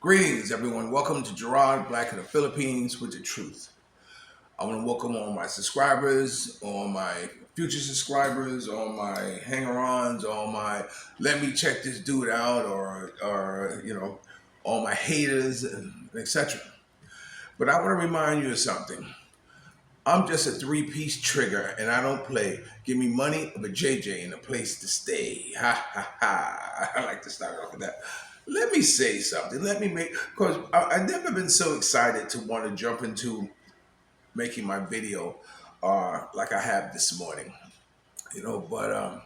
Greetings, everyone. Welcome to Gerard, Black in the Philippines with the Truth. I want to welcome all my subscribers, all my future subscribers, all my hanger-ons, all my let me check this dude out, or all my haters, and etc. But I want to remind you of something. I'm just a three-piece trigger, and I don't play. Give me money of a JJ and a place to stay. Ha ha ha! I like to start off with that. Let me say something. Let me make because I've never been so excited to want to jump into making my video like I have this morning. Uh,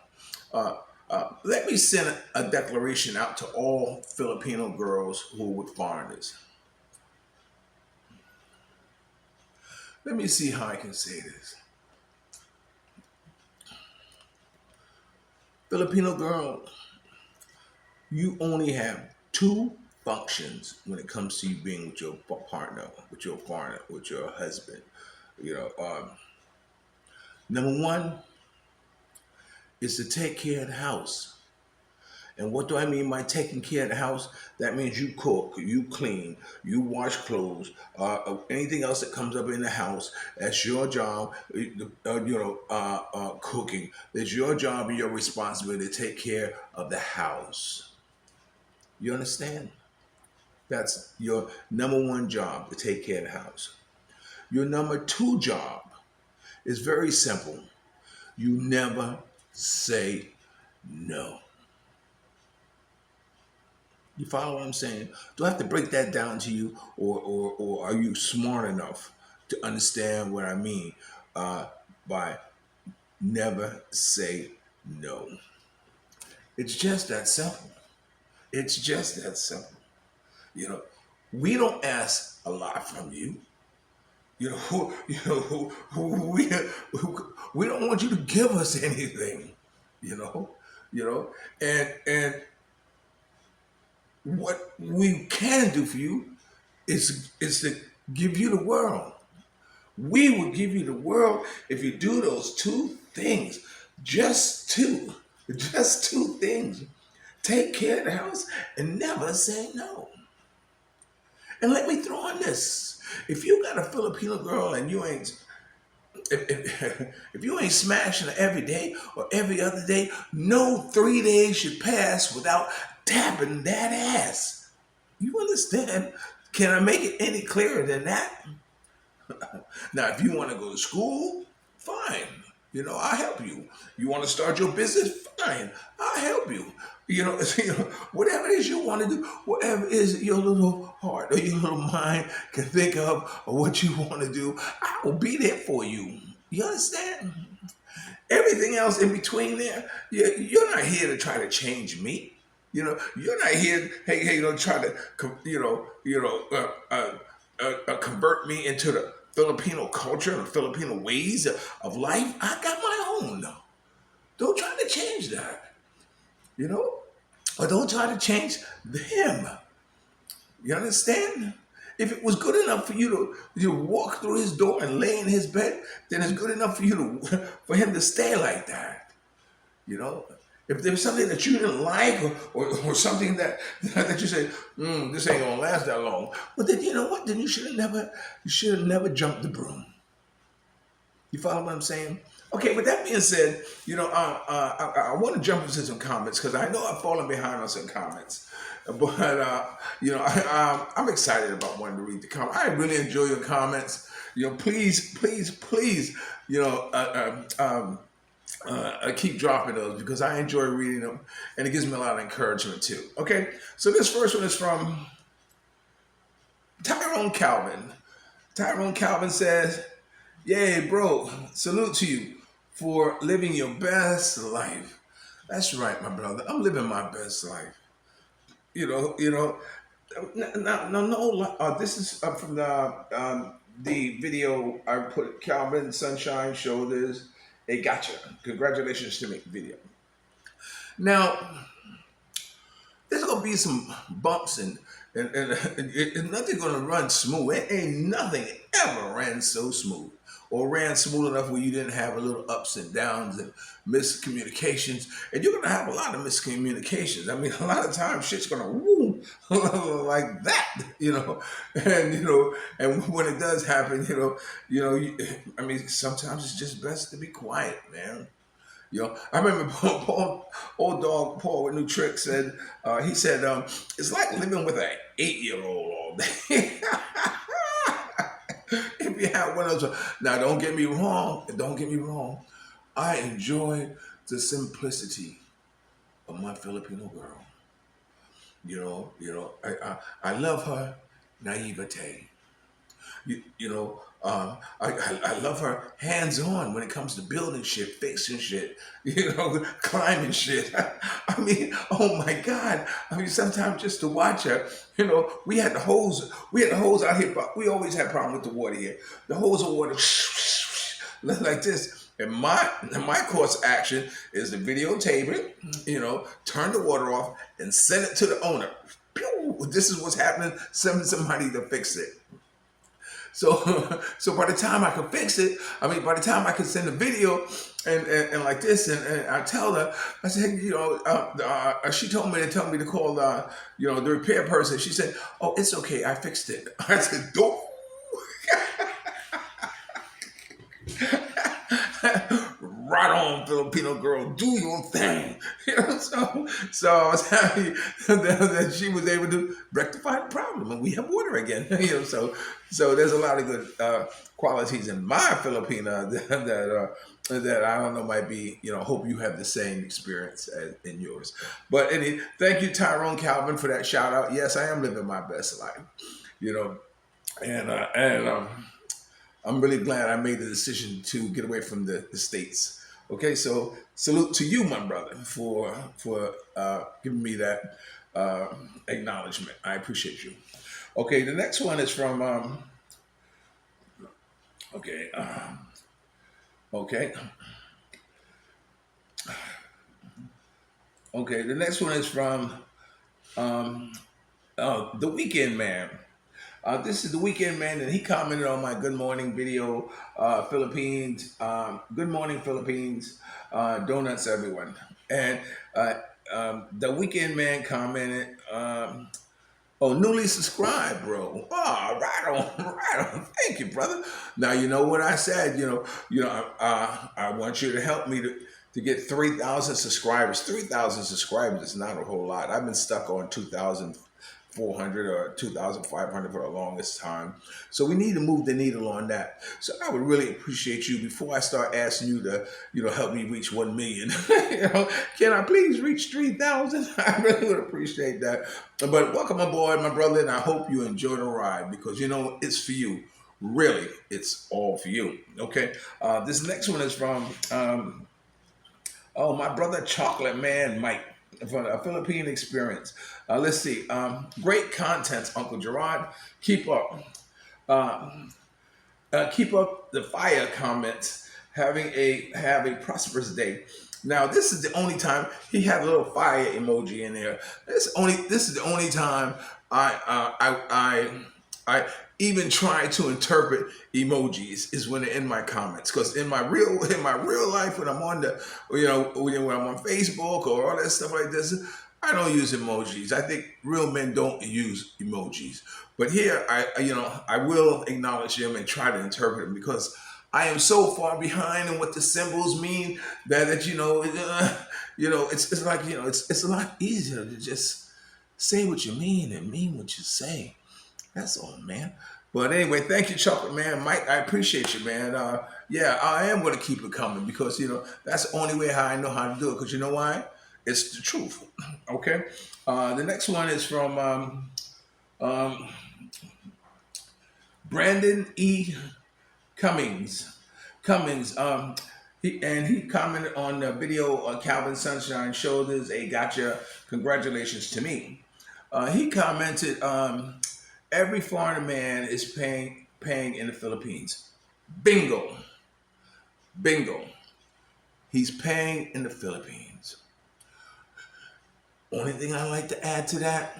let me send a declaration out to all Filipino girls who are with foreigners. Let me see how I can say this. Filipino girl, you only have two functions when it comes to you being with your partner, with your foreigner, with your husband. You know, number one is to take care of the house. And what do I mean by taking care of the house? That means you cook, you clean, you wash clothes, anything else that comes up in the house. That's your job. Cooking. It's your job and your responsibility to take care of the house. You understand? That's your number one job, to take care of the house. Your number two job is very simple. You never say no. You follow what I'm saying? Do I have to break that down to you, or are you smart enough to understand what I mean by never say no? It's just that simple. It's just that simple. You know, we don't ask a lot from you. We don't want you to give us anything. You know, and what we can do for you is to give you the world. We will give you the world if you do those two things. Just two things. Take care of the house and never say no. And let me throw on this. If you got a Filipino girl and you ain't if you ain't smashing her every day or every other day, no 3 days should pass without tapping that ass. You understand? Can I make it any clearer than that? Now, if you want to go to school, fine. I'll help you. You want to start your business? Fine. I'll help you. Whatever it is you want to do, whatever it is your little heart or your little mind can think of or what you want to do, I will be there for you. You understand? Everything else in between there, you're not here to try to change me. You're not here, hey, try to, convert me into the Filipino culture and the Filipino ways of life. I got my own. Don't try to change that. Or don't try to change him. You understand? If it was good enough for you to walk through his door and lay in his bed, then it's good enough for him to stay like that. If there's something that you didn't like or something that you say, this ain't gonna last that long. But then you know what? Then you should have never jumped the broom. You follow what I'm saying? Okay, with that being said, I want to jump into some comments because I know I've fallen behind on some comments. But, I'm excited about wanting to read the comments. I really enjoy your comments. Please, keep dropping those because I enjoy reading them and it gives me a lot of encouragement too. Okay, so this first one is from Tyrone Calvin. Tyrone Calvin says, "Yay, bro, salute to you for living your best life." That's right, my brother. I'm living my best life. No. This is from the video I put. Calvin Sunshine Shoulders. Hey, gotcha. Congratulations to me. Video. Now, there's gonna be some bumps and nothing's gonna run smooth. It ain't nothing ever ran so smooth. or ran smooth enough where you didn't have a little ups and downs and miscommunications. And you're gonna have a lot of miscommunications. I mean, a lot of times shit's gonna woo like that, and and when it does happen, I mean, sometimes it's just best to be quiet, man. I remember old dog Paul with New Trick said, he said, it's like living with an 8-year-old all day. If you have one of those, now don't get me wrong, I enjoy the simplicity of my Filipino girl. I love her naivete. I love her hands on when it comes to building shit, fixing shit, climbing shit. I mean, oh my God. I mean, sometimes just to watch her, we had the hose out here, but we always had problem with the water here. The hose of water like this. And my course of action is to videotape it, turn the water off and send it to the owner. Pew! This is what's happening. Send somebody to fix it. So, so by the time I can fix it, I mean, by the time I can send a video and like this, and I tell her, I said, she told me to tell me to call, the repair person. She said, "Oh, it's okay, I fixed it." I said, "Don't." Right on, Filipino girl, do your thing. So I was happy that she was able to rectify the problem, and we have water again. So there's a lot of good qualities in my Filipina that I don't know might be. Hope you have the same experience as in yours. But thank you, Tyrone Calvin, for that shout out. Yes, I am living my best life. You know, and I'm really glad I made the decision to get away from the states. Okay, so salute to you, my brother, for giving me that acknowledgement. I appreciate you. Okay, the next one is from okay, okay, okay. The next one is from the Weekend Man. This is the Weekend Man, and he commented on my Good Morning video, Philippines. Good morning, Philippines. Donuts, everyone. And the Weekend Man commented, "Oh, newly subscribed, bro. Oh, right on, right on. Thank you, brother. Now you know what I said. I want you to help me to get 3,000 subscribers. 3,000 subscribers is not a whole lot. I've been stuck on 2,400 or 2,500 for the longest time. So we need to move the needle on that. So I would really appreciate you before I start asking you to, help me reach 1 million. Can I please reach 3,000? I really would appreciate that. But welcome aboard, my brother, and I hope you enjoy the ride because it's for you. Really, it's all for you. Okay. This next one is from my brother Chocolate Man Mike from a Philippine experience. Let's see. Great content, Uncle Gerard. Keep up. Keep up the fire comments. Have a prosperous day. Now this is the only time he had a little fire emoji in there. This is the only time I even try to interpret emojis is when they're in my comments. Because in my real life, when I'm on when I'm on Facebook or all that stuff like this, I don't use emojis. I think real men don't use emojis. But here, I will acknowledge them and try to interpret them because I am so far behind in what the symbols mean it's like it's a lot easier to just say what you mean and mean what you say. That's all, man. But anyway, thank you, Chocolate Man. Mike, I appreciate you, man. Yeah, I am going to keep it coming because, that's the only way how I know how to do it. Because you know why? It's the truth. Okay? The next one is from um, Brandon E. Cummings. He commented on the video Calvin Sunshine Shoulders, a gotcha. Congratulations to me. He commented, every foreigner man is paying in the Philippines. Bingo. Bingo. He's paying in the Philippines. Only thing I like to add to that,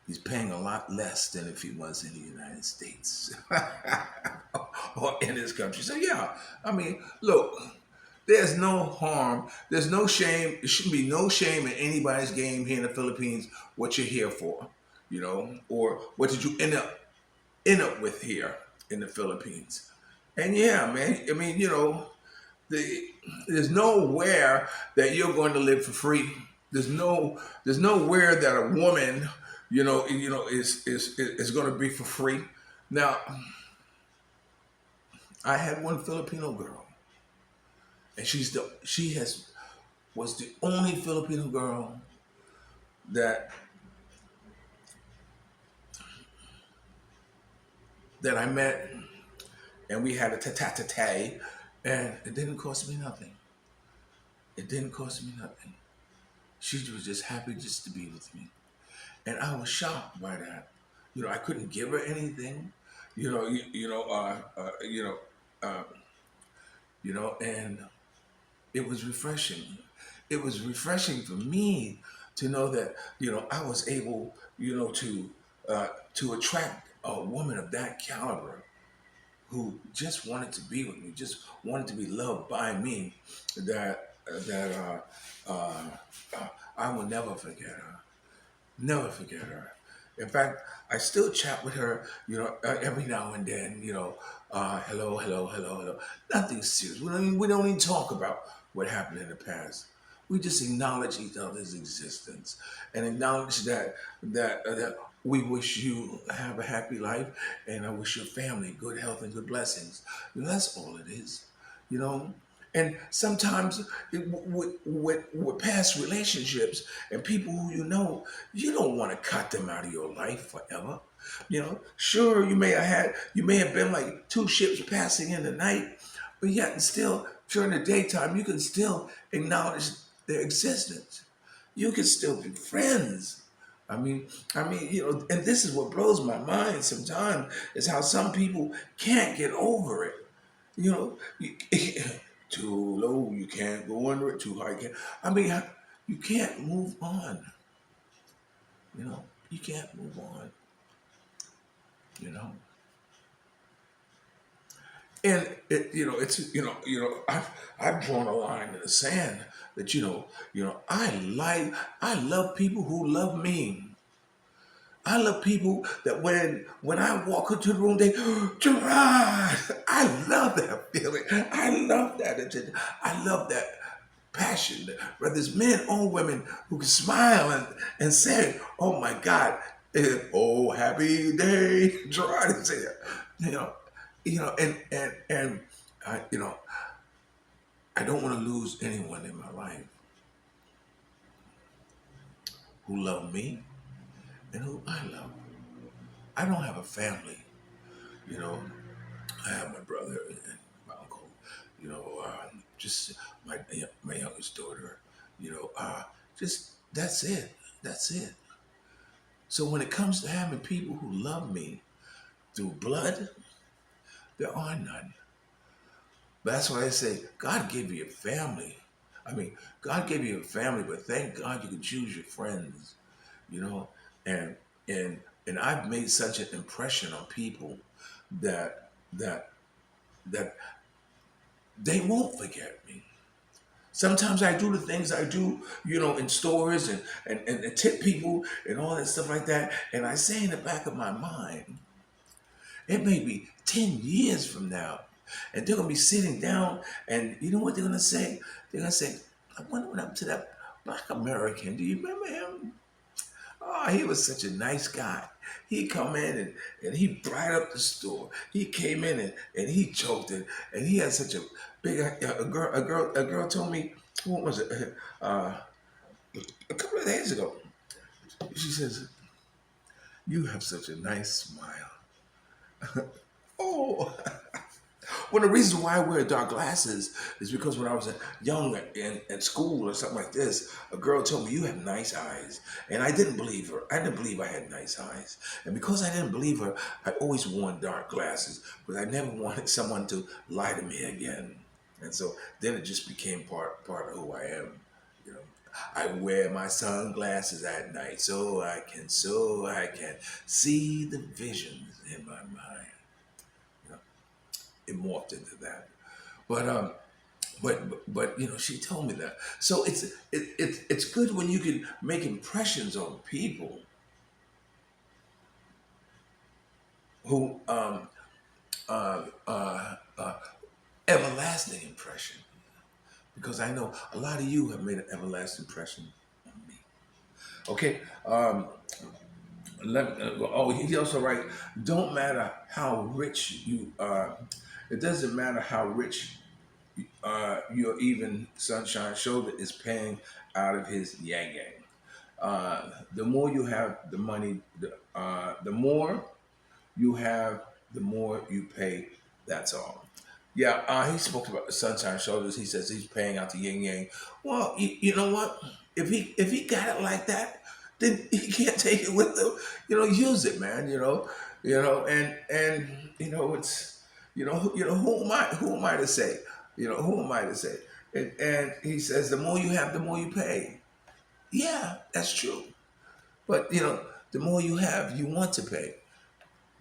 He's paying a lot less than if he was in the United States or in his country. So yeah, I mean, look, there's no harm, there's no shame. There shouldn't be no shame in anybody's game here in the Philippines. What you're here for, or what did you end up with here in the Philippines? And yeah, man, I mean, the, there's nowhere that you're going to live for free. There's nowhere that a woman, is going to be for free. Now, I had one Filipino girl, and she has was the only Filipino girl that I met, and we had a ta-ta-ta-ta, and it didn't cost me nothing. It didn't cost me nothing. She was just happy just to be with me. And I was shocked by that. I couldn't give her anything. You know, you, you know, you know, uh, and it was refreshing. It was refreshing for me to know that I was able, to attract a woman of that caliber who just wanted to be with me, just wanted to be loved by me. That I will never forget her. Never forget her. In fact, I still chat with her, every now and then, hello, hello, hello, hello. Nothing serious. We don't even talk about what happened in the past. We just acknowledge each other's existence and acknowledge that we wish you have a happy life, and I wish your family good health and good blessings. That's all it is, you know. And sometimes with past relationships and people who you don't want to cut them out of your life forever. Sure, you may have been like two ships passing in the night, but yet and still during the daytime you can still acknowledge their existence. You can still be friends. And this is what blows my mind sometimes is how some people can't get over it. You know, you, too low, you can't go under it. Too high, you can't. You can't move on. You can't move on. You know, and I've drawn a line in the sand that I love people who love me. I love people that when I walk into the room, they Gerard. I love that feeling. I love that attention. I love that passion. Whether it's men or women who can smile and say, "Oh my God, oh happy day, Gerard is here." You know, and I don't want to lose anyone in my life who love me and who I love. I don't have a family. You know, I have my brother and my uncle. Just my youngest daughter. Just that's it. That's it. So when it comes to having people who love me through blood, there are none. That's why I say God gave you a family. God gave you a family, but thank God you can choose your friends. You know, and and I've made such an impression on people that that that they won't forget me. Sometimes I do the things I do, in stores and tip people and all that stuff like that. And I say in the back of my mind, it may be 10 years from now. And they're going to be sitting down, and you know what they're going to say? They're going to say, I went up to that black American. Do you remember him? Oh, he was such a nice guy. He come in and he brightened up the store. He came in and he joked and he had such a big a girl told me, what was it? A couple of days ago. She says, "You have such a nice smile." Oh, one of the reasons why I wear dark glasses is because when I was young in school or something like this, a girl told me, "You have nice eyes." And I didn't believe her. I didn't believe I had nice eyes. And because I didn't believe her, I always worn dark glasses because I never wanted someone to lie to me again. And so then it just became part of who I am. You know. I wear my sunglasses at night so I can see the visions in my mind. You know, it morphed into that. But she told me that. So it's good when you can make impressions on people who uh, uh, uh, everlasting impression, because I know a lot of you have made an everlasting impression on me. Okay. He also write, don't matter how rich you are. It doesn't matter how rich your even sunshine shoulder is paying out of his yang yang. The more you have the money, the more you have, the more you pay. That's all. Yeah, he spoke about the sunshine shoulders. He says he's paying out the yin yang. Well, you know what? If he got it like that, then he can't take it with him. Use it, man. And it's who am I to say? Who am I to say? And he says the more you have, the more you pay. Yeah, that's true. But the more you have, you want to pay,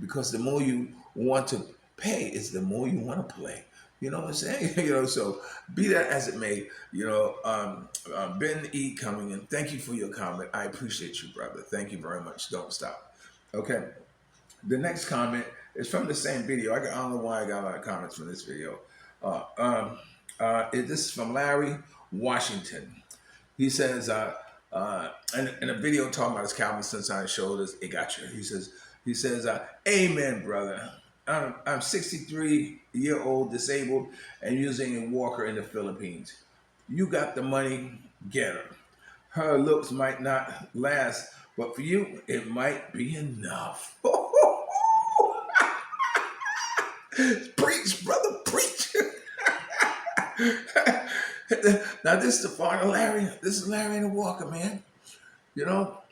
because the more you want to pay is the more you want to play. You know what I'm saying? So be that as it may, Ben E. Cummings, and thank you for your comment. I appreciate you, brother. Thank you very much. Don't stop. Okay. The next comment is from the same video. I don't know why I got a lot of comments from this video. This is from Larry Washington. He says, in a video talking about his Calvin Sunshine shoulders, it got you. He says, amen, brother. I'm 63-year-old disabled and using a walker in the Philippines. You got the money, get her. Her looks might not last, but for you, it might be enough. Preach, brother, preach. Now, this is the part of Larry. This is Larry in the walker, man.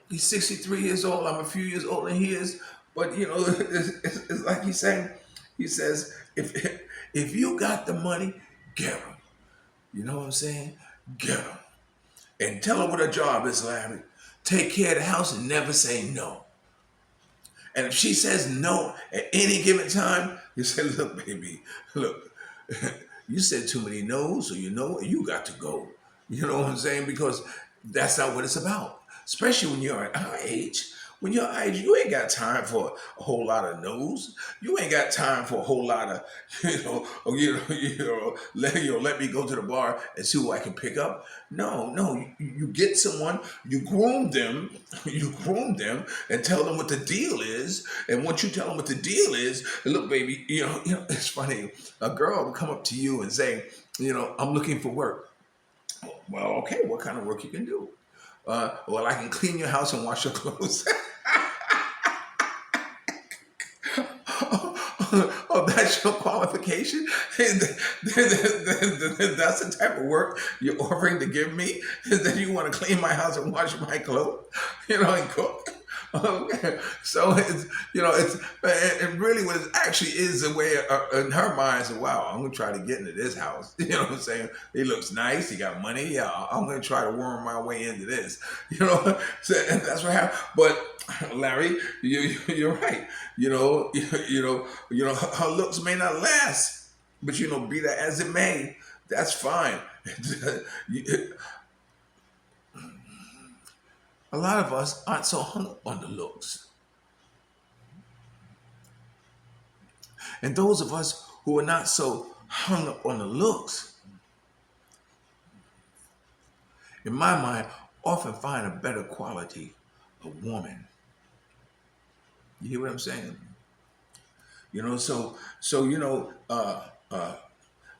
He's 63 years old. I'm a few years older than he is. But, it's like he's saying, he says, if you got the money, get him. You know what I'm saying? Get him. And tell her what her job is, Larry. Take care of the house and never say no. And if she says no at any given time, you say, look, baby, look, you said too many no's, so you got to go. You know what I'm saying? Because that's not what it's about. Especially when you're at our age. When you're our age, you ain't got time for a whole lot of no's. You ain't got time for a whole lot of, let me go to the bar and see who I can pick up. No, you get someone, you groom them, and tell them what the deal is. And once you tell them what the deal is, look, baby, it's funny. A girl will come up to you and say, I'm looking for work. Well, okay, what kind of work you can do? Well, I can clean your house and wash your clothes. Oh, that's your qualification? That's the type of work you're offering to give me? Is that you want to clean my house and wash my clothes? And cook? Okay. So it really what it actually is a way in her mind. So wow, I'm gonna try to get into this house. You know what I'm saying? He looks nice. He got money. Yeah, I'm gonna try to worm my way into this. So, and that's what happened. But Larry, you're right. Her looks may not last, but be that as it may, that's fine. A lot of us aren't so hung up on the looks. And those of us who are not so hung up on the looks, in my mind, often find a better quality of woman. You hear what I'm saying?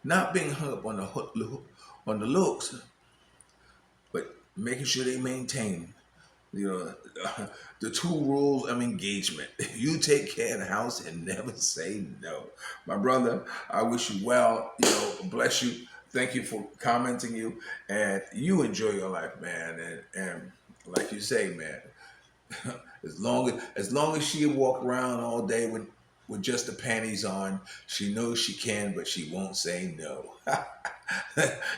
Not being hung up on the looks, but making sure they maintain the two rules of engagement. You take care of the house and never say no. My brother, I wish you well. Bless you. Thank you for commenting you. And you enjoy your life, man. And like you say, man, as long as she walk around all day with with just the panties on. She knows she can, but she won't say no.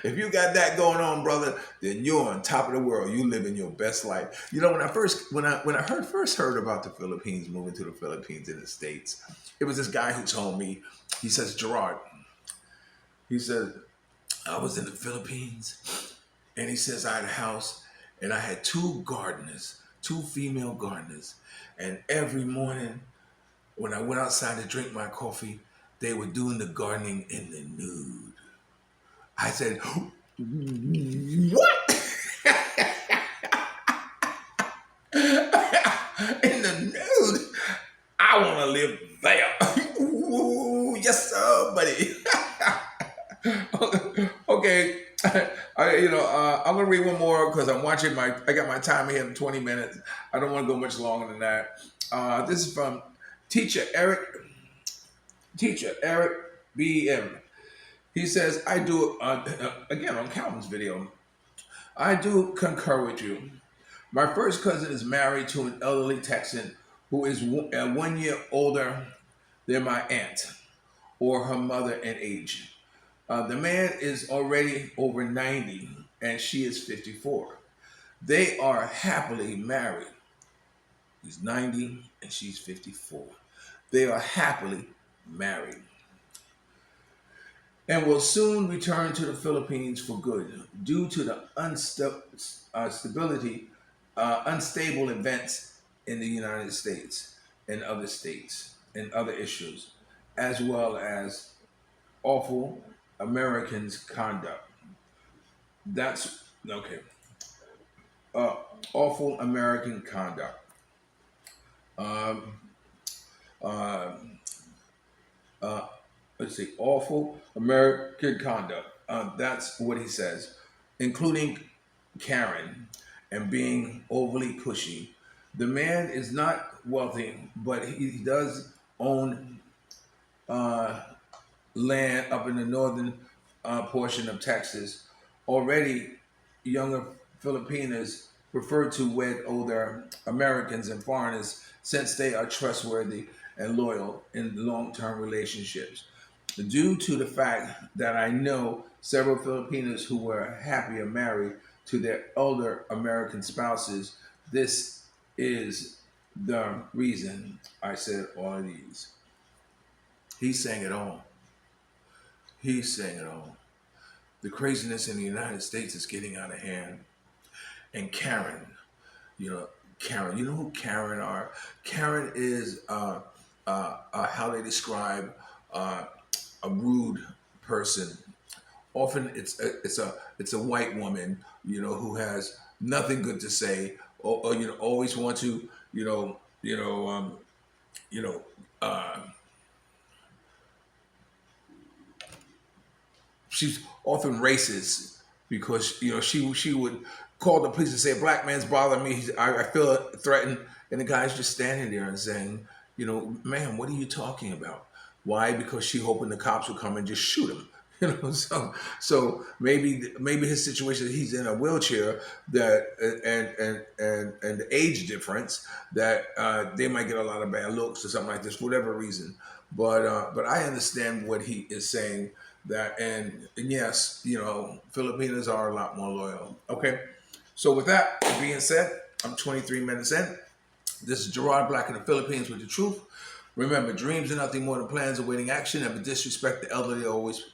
If you got that going on, brother, then you're on top of the world. You living your best life. You know, first heard about the Philippines, moving to the Philippines in the States, it was this guy who told me. He says, Gerard, he said, I was in the Philippines, and he says I had a house, and I had two gardeners, two female gardeners, and every morning when I went outside to drink my coffee, they were doing the gardening in the nude. I said, what? In the nude? I want to live there. Ooh, yes, sir, buddy. Okay. I'm gonna read one more because I got my timer here in 20 minutes. I don't want to go much longer than that. This is from teacher Eric BM. He says, I do, again on Calvin's video, I do concur with you. My first cousin is married to an elderly Texan who is 1 year older than my aunt or her mother in age. The man is already over 90 and she is 54. They are happily married. He's 90 and she's 54. They are happily married and will soon return to the Philippines for good due to the unstable events in the United States and other states and other issues, as well as awful Americans' conduct. That's okay. Awful American conduct. Um, uh, uh, let's see, awful American conduct. That's what he says, including Karen and being overly pushy. The man is not wealthy, but he does own uh, land up in the northern portion of Texas. Already, younger Filipinos prefer to wed older Americans and foreigners since they are trustworthy and loyal in long-term relationships. Due to the fact that I know several Filipinos who were happier married to their older American spouses, this is the reason I said all of these. He's saying it all. He's saying it all. The craziness in the United States is getting out of hand. And Karen, you know, Karen, you know who Karen are? Karen is how they describe uh, a rude person. Often it's a white woman, who has nothing good to say, or always want to, you know, uh, she's often racist because she would call the police and say a black man's bothering me. I feel threatened, and the guy's just standing there and saying, ma'am, what are you talking about? Why? Because she hoping the cops will come and just shoot him. So maybe his situation, he's in a wheelchair, that and the age difference, that they might get a lot of bad looks or something like this for whatever reason. But I understand what he is saying, that and yes, Filipinos are a lot more loyal. Okay, so with that being said, I'm 23 minutes in. This is Gerard Black in the Philippines with the truth. Remember, dreams are nothing more than plans awaiting action. Never disrespect the elderly. Always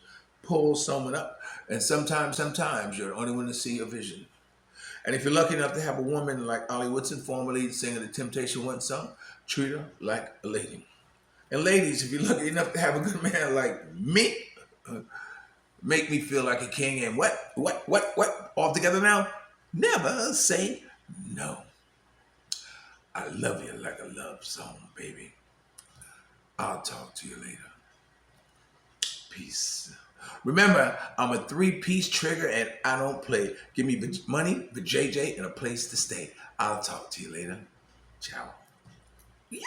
pull someone up. And sometimes you're the only one to see your vision. And if you're lucky enough to have a woman like Ollie Woodson, formerly singing the Temptation One song, treat her like a lady. And ladies, if you're lucky enough to have a good man like me, make me feel like a king. And what? All together now? Never say no. I love you like a love song, baby. I'll talk to you later. Peace. Remember, I'm a 3-piece trigger and I don't play. Give me the money, the JJ, and a place to stay. I'll talk to you later. Ciao. Yo!